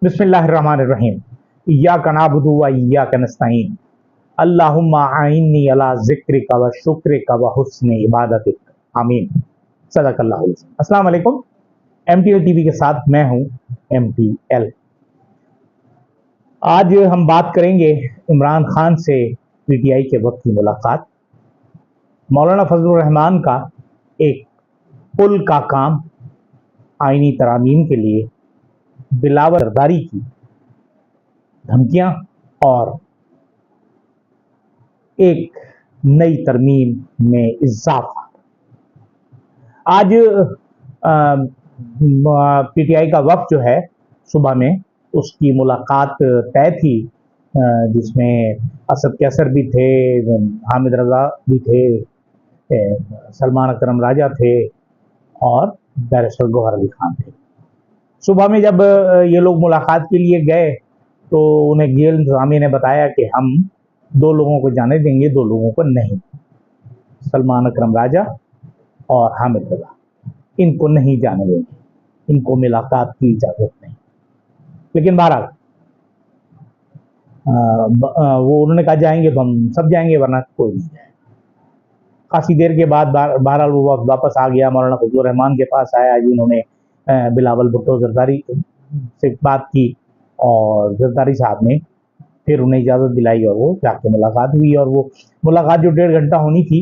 बिस्मिल्लाहिर्रहमानिर्रहीम। इय्याका नअबुदु व इय्याका नस्तईन। अल्लाहुम्मा आइन्नी अला ज़िक्रिका व शुक्रिका व हुस्नि इबादतिक। आमीन। सदक़ल्लाहुल अज़ीम। अस्सलाम वालेकुम। MTL टीवी के साथ मैं हूं MTL। आज हम बात करेंगे इमरान खान से PTI के वक्त की मुलाकात, मौलाना फजलुर रहमान का एक पुल का काम आईनी तरामीम के लिए, बिलावल सरदारी की धमकियां और एक नई तरमीम में इजाफा। आज PTI का वक्त जो है, सुबह में उसकी मुलाकात तय थी, जिसमें असद कैसर भी थे, हामिद रजा भी थे, सलमान अकरम राजा थे और बैरिस्टर गौहर अली खान थे। सुबह में जब ये लोग मुलाकात के लिए गए तो उन्हें जेल इंतजामिया ने बताया कि हम 2 लोगों को जाने देंगे, 2 लोगों को नहीं। सलमान अकरम राजा और हामिद रजा, इनको नहीं जाने देंगे, इनको मुलाकात की इजाज़त नहीं। लेकिन बहरहाल वो उन्होंने कहा जाएंगे तो हम सब जाएंगे, वरना कोई नहीं जाए। काफ़ी देर के बाद बहरहाल वो वापस आ गया, मौलाना फजलुर रहमान के पास आया जी। उन्होंने बिलावल भुट्टो जरदारी से बात की और जरदारी साहब ने फिर उन्हें इजाज़त दिलाई और वो जाके मुलाकात हुई। और वो मुलाकात जो 1.5 घंटा होनी थी,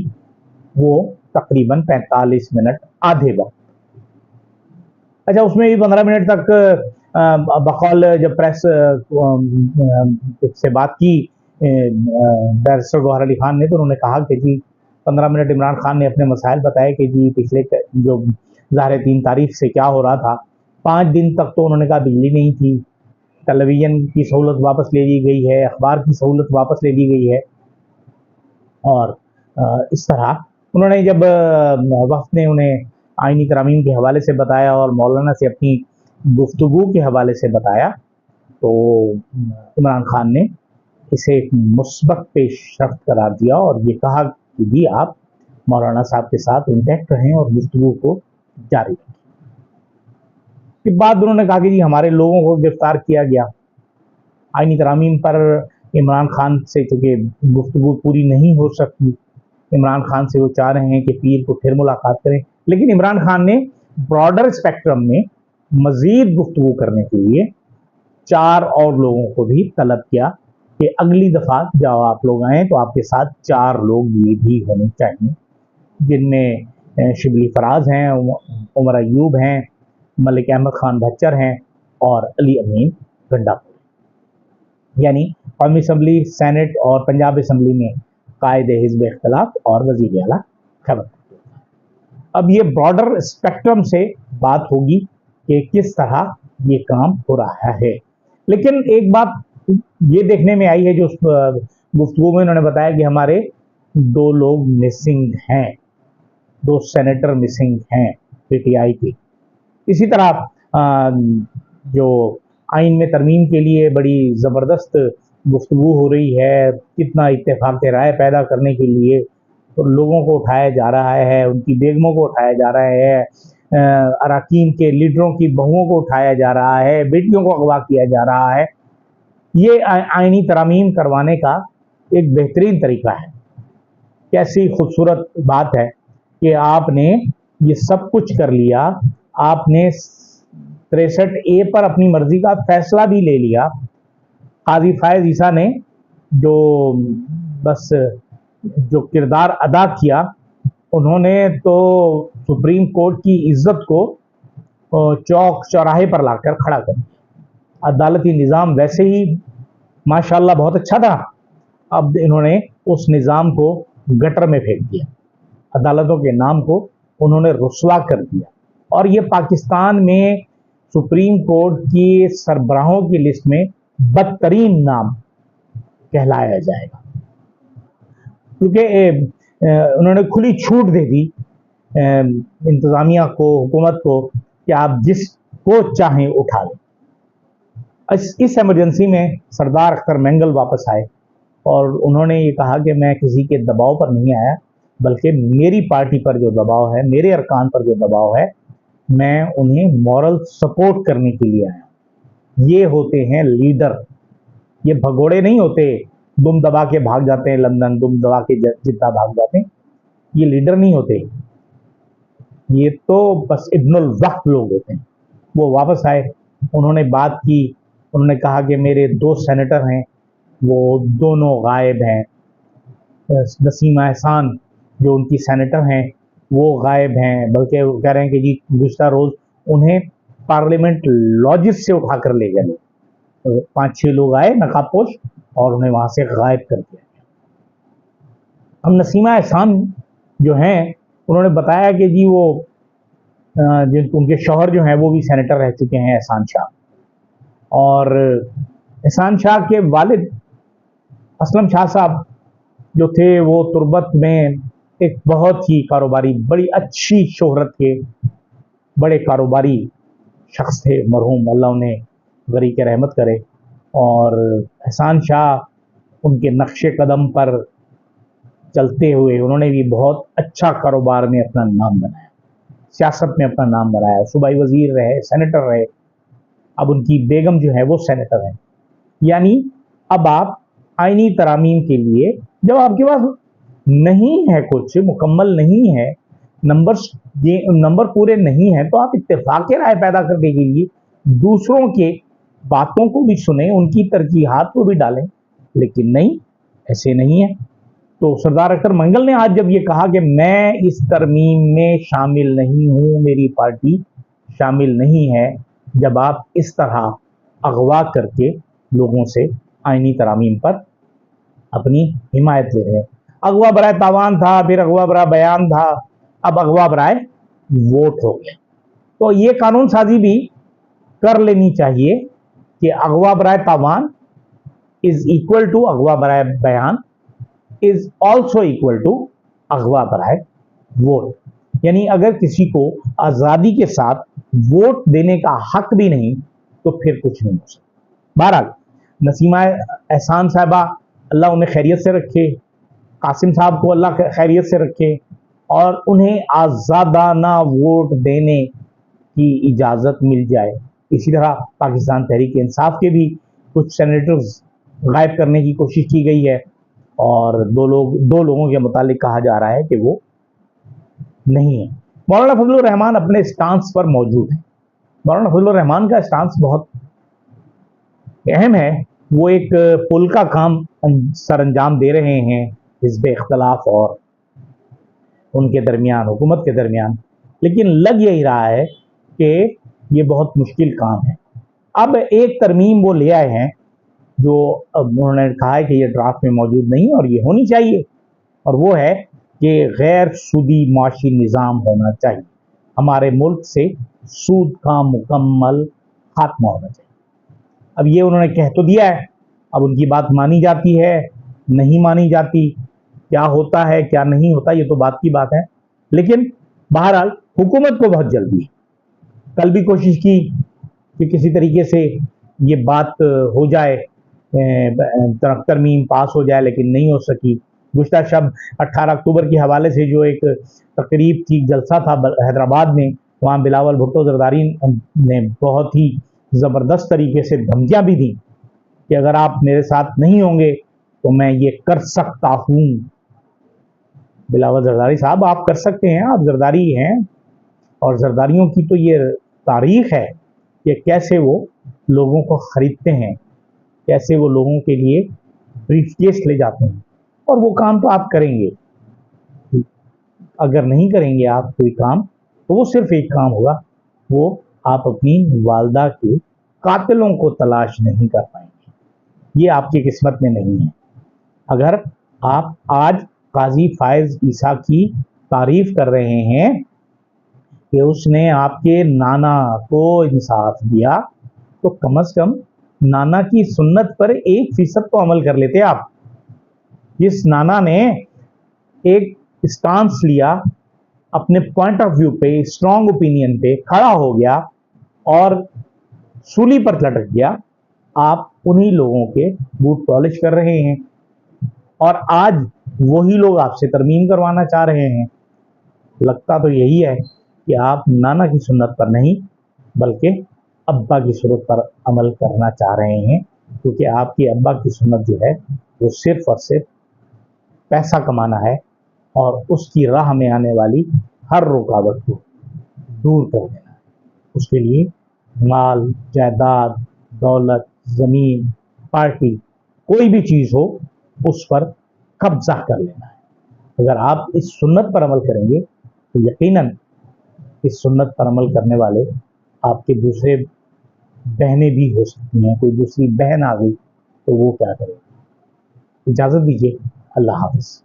वो तकरीबन 45 मिनट, आधे वक्त। अच्छा, उसमें भी 15 मिनट तक बकौल जब प्रेस से बात की बैरिस्टर गौहर अली खान ने, तो उन्होंने कहा कि जी 15 मिनट इमरान खान ने अपने मसाइल बताए कि जी पिछले जो ज़ाहिर 3 तारीख से क्या हो रहा था। 5 दिन तक तो उन्होंने कहा बिजली नहीं थी, टेलीविज़न की सहूलत वापस ले ली गई है, अखबार की सहूलत वापस ले ली गई है। और इस तरह उन्होंने जब वक्त ने उन्हें आईनी तरामीम के हवाले से बताया और मौलाना से अपनी गुफ्तगू के हवाले से बताया, तो इमरान खान ने इसे एक मुस्बत पेशरफ्त करार दिया और ये कहा कि जी आप मौलाना साहब के साथ इंटैक्ट रहें और गुफ्तगू को जारी रखें। के बाद उन्होंने कहा कि जी हमारे लोगों को गिरफ्तार किया गया। आईनी तरामीम पर इमरान खान से चूँकि गुफ्तगू पूरी नहीं हो सकती, इमरान खान से वो चाह रहे हैं कि पीर को फिर मुलाकात करें, लेकिन इमरान खान ने ब्रॉडर स्पेक्ट्रम में मज़ीद गुफ्तगू करने के लिए 4 और लोगों को भी तलब किया कि अगली दफ़ा जब आप लोग आएँ तो आपके साथ 4 लोग ये भी होने चाहिए, जिनमें शिबली फराज हैं, उमर अयूब हैं, मलिक अहमद खान भच्चर हैं और अली अमीन गंडापुरी, यानी कौमी असम्बली, सेनेट और पंजाब असम्बली में कायदे हिज़्ब इख्तिलाफ और वज़ीर आला खबर। अब ये ब्रॉडर स्पेक्ट्रम से बात होगी कि किस तरह ये काम हो रहा है। लेकिन एक बात ये देखने में आई है, जो गुफ्तगू में उन्होंने बताया कि हमारे 2 लोग मिसिंग हैं, 2 सेनेटर मिसिंग हैं PTI के। इसी तरह जो आइन में तरमीम के लिए बड़ी ज़बरदस्त गुफ्तगू हो रही है, कितना इत्तेफाक राय पैदा करने के लिए तो लोगों को उठाया जा रहा है, उनकी बेगमों को उठाया जा रहा है, अराकीन के लीडरों की बहुओं को उठाया जा रहा है, बेटियों को अगवा किया जा रहा है। ये आइनी तरामीम करवाने का एक बेहतरीन तरीका है। कैसी खूबसूरत बात है कि आपने ये सब कुछ कर लिया, आपने 63A पर अपनी मर्जी का फैसला भी ले लिया। काजी फायज ईसा ने जो किरदार अदा किया, उन्होंने तो सुप्रीम कोर्ट की इज्जत को चौक चौराहे पर लाकर खड़ा कर दिया। अदालती निज़ाम वैसे ही माशाल्लाह बहुत अच्छा था, अब इन्होंने उस निज़ाम को गटर में फेंक दिया, अदालतों के नाम को उन्होंने रुस्वा कर दिया। और ये पाकिस्तान में सुप्रीम कोर्ट की सरबराहों की लिस्ट में बदतरीन नाम कहलाया जाएगा, क्योंकि उन्होंने खुली छूट दे दी इंतज़ामिया को, हुकूमत को, कि आप जिसको चाहें उठा लें। इस इमरजेंसी में सरदार अख्तर मैंगल वापस आए और उन्होंने ये कहा कि मैं किसी के दबाव पर नहीं आया, बल्कि मेरी पार्टी पर जो दबाव है, मेरे अरकान पर जो दबाव है, मैं उन्हें मॉरल सपोर्ट करने के लिए आया, یہ ہوتے ہیں لیڈر. یہ بھگوڑے نہیں ہوتے دم دبا کے بھاگ جاتے ہیں لندن, دم دبا کے جدہ بھاگ جاتے ہیں. یہ لیڈر نہیں ہوتے, یہ تو بس ابن الوقت لوگ ہوتے ہیں. وہ واپس آئے, انہوں نے بات کی, انہوں نے کہا کہ میرے 2 سینیٹر ہیں وہ دونوں غائب ہیں. نسیمہ احسان جو ان کی سینیٹر ہیں وہ غائب ہیں, بلکہ وہ کہہ رہے ہیں کہ جی گزشتہ روز انہیں پارلیمنٹ لاجز سے اٹھا کر لے گئے. 5-6 لوگ آئے نقاب پوش اور انہیں وہاں سے غائب کر دیا. اب نسیمہ احسان جو ہیں انہوں نے بتایا کہ جی وہ ان کے شوہر جو ہیں وہ بھی سینیٹر رہ چکے ہیں, احسان شاہ, اور احسان شاہ کے والد اسلم شاہ صاحب جو تھے وہ تربت میں ایک بہت ہی کاروباری, بڑی اچھی شہرت کے بڑے کاروباری شخص تھے مرحوم, اللہ انہیں غریق رحمت کرے. اور احسان شاہ ان کے نقش قدم پر چلتے ہوئے انہوں نے بھی بہت اچھا کاروبار میں اپنا نام بنایا, سیاست میں اپنا نام بنایا, صوبائی وزیر رہے, سینیٹر رہے. اب ان کی بیگم جو ہے وہ سینیٹر ہیں. یعنی اب آپ آئینی ترامیم کے لیے جب آپ کے پاس نہیں ہے, کچھ مکمل نہیں ہے, نمبر پورے نہیں ہیں, تو آپ اتفاق رائے پیدا کرنے کے لیے دوسروں کے باتوں کو بھی سنیں, ان کی ترجیحات کو بھی ڈالیں. لیکن نہیں, ایسے نہیں ہے. تو سردار اختر منگل نے آج جب یہ کہا کہ میں اس ترمیم میں شامل نہیں ہوں, میری پارٹی شامل نہیں ہے, جب آپ اس طرح اغوا کر کے لوگوں سے آئینی ترامیم پر اپنی حمایت لے رہے ہیں. اغوا برائے تاوان تھا, پھر اغوا برائے بیان تھا, اب اغوا برائے ووٹ ہو گیا. تو یہ قانون سازی بھی کر لینی چاہیے کہ اغوا برائے تاوان از ایکول ٹو اغوا برائے بیان از آلسو ایکول ٹو اغوا برائے ووٹ. یعنی اگر کسی کو آزادی کے ساتھ ووٹ دینے کا حق بھی نہیں تو پھر کچھ نہیں ہو سکتا. بہرحال نسیمہ احسان صاحبہ اللہ انہیں خیریت سے رکھے, قاسم صاحب کو اللہ خیریت سے رکھے, اور انہیں آزادانہ ووٹ دینے کی اجازت مل جائے. اسی طرح پاکستان تحریک انصاف کے بھی کچھ سینیٹرز غائب کرنے کی کوشش کی گئی ہے, اور دو لوگوں کے متعلق کہا جا رہا ہے کہ وہ نہیں ہیں. مولانا فضل الرحمان اپنے سٹانس پر موجود ہیں. مولانا فضل الرحمان کا سٹانس بہت اہم ہے. وہ ایک پل کا کام سر انجام دے رہے ہیں حزب اختلاف اور ان کے درمیان, حکومت کے درمیان, لیکن لگ یہی رہا ہے کہ یہ بہت مشکل کام ہے. اب ایک ترمیم وہ لے آئے ہیں جو انہوں نے کہا ہے کہ یہ ڈرافٹ میں موجود نہیں اور یہ ہونی چاہیے, اور وہ ہے کہ غیر سودی معاشی نظام ہونا چاہیے. ہمارے ملک سے سود کا مکمل خاتمہ ہونا چاہیے. اب یہ انہوں نے کہہ تو دیا ہے, اب ان کی بات مانی جاتی ہے نہیں مانی جاتی, کیا ہوتا ہے کیا نہیں ہوتا یہ تو بات کی بات ہے. لیکن بہرحال حکومت کو بہت جلدی ہے. کل بھی کوشش کی کہ کسی طریقے سے یہ بات ہو جائے, ترمیم پاس ہو جائے, لیکن نہیں ہو سکی. گزشتہ شب 18 اکتوبر کے حوالے سے جو ایک تقریب تھی, جلسہ تھا حیدرآباد میں, وہاں بلاول بھٹو زرداری نے بہت ہی زبردست طریقے سے دھمکیاں بھی دیں کہ اگر آپ میرے ساتھ نہیں ہوں گے تو میں یہ کر سکتا ہوں. بلاول زرداری صاحب آپ کر سکتے ہیں, آپ زرداری ہیں, اور زرداریوں کی تو یہ تاریخ ہے کہ کیسے وہ لوگوں کو خریدتے ہیں, کیسے وہ لوگوں کے لیے بریف کیس لے جاتے ہیں, اور وہ کام تو آپ کریں گے. اگر نہیں کریں گے آپ کوئی کام تو وہ صرف ایک کام ہوگا, وہ آپ اپنی والدہ کے قاتلوں کو تلاش نہیں کر پائیں گے. یہ آپ کی قسمت میں نہیں ہے. اگر آپ آج قاضی فائز عیسیٰ کی تعریف کر رہے ہیں کہ اس نے آپ کے نانا کو انصاف دیا, تو کم از کم نانا کی سنت پر 1% تو عمل کر لیتے آپ. جس نانا نے ایک اسٹانس لیا, اپنے پوائنٹ آف ویو پہ, اسٹرانگ اوپینین پہ کھڑا ہو گیا اور سولی پر لٹک گیا, آپ انہی لوگوں کے بوٹ پالش کر رہے ہیں, اور آج وہی لوگ آپ سے ترمیم کروانا چاہ رہے ہیں. لگتا تو یہی ہے کہ آپ نانا کی سنت پر نہیں بلکہ अब्बा की सुन्नत पर अमल करना चाह रहे हैं, क्योंकि आपके अब्बा की सुन्नत जो है वो सिर्फ और सिर्फ पैसा कमाना है और उसकी राह में आने वाली हर रुकावट को दूर कर देना है। उसके लिए माल, जायदाद, दौलत, ज़मीन, पार्टी, कोई भी चीज़ हो उस पर कब्जा कर लेना है। अगर आप इस सुन्नत पर अमल करेंगे तो यकीनन इस सुन्नत पर अमल करने वाले आपके दूसरे बहनें भी हो सकती हैं। कोई दूसरी बहन आ गई तो वो क्या करेगी। इजाज़त दीजिए, अल्लाह हाफ़िज़।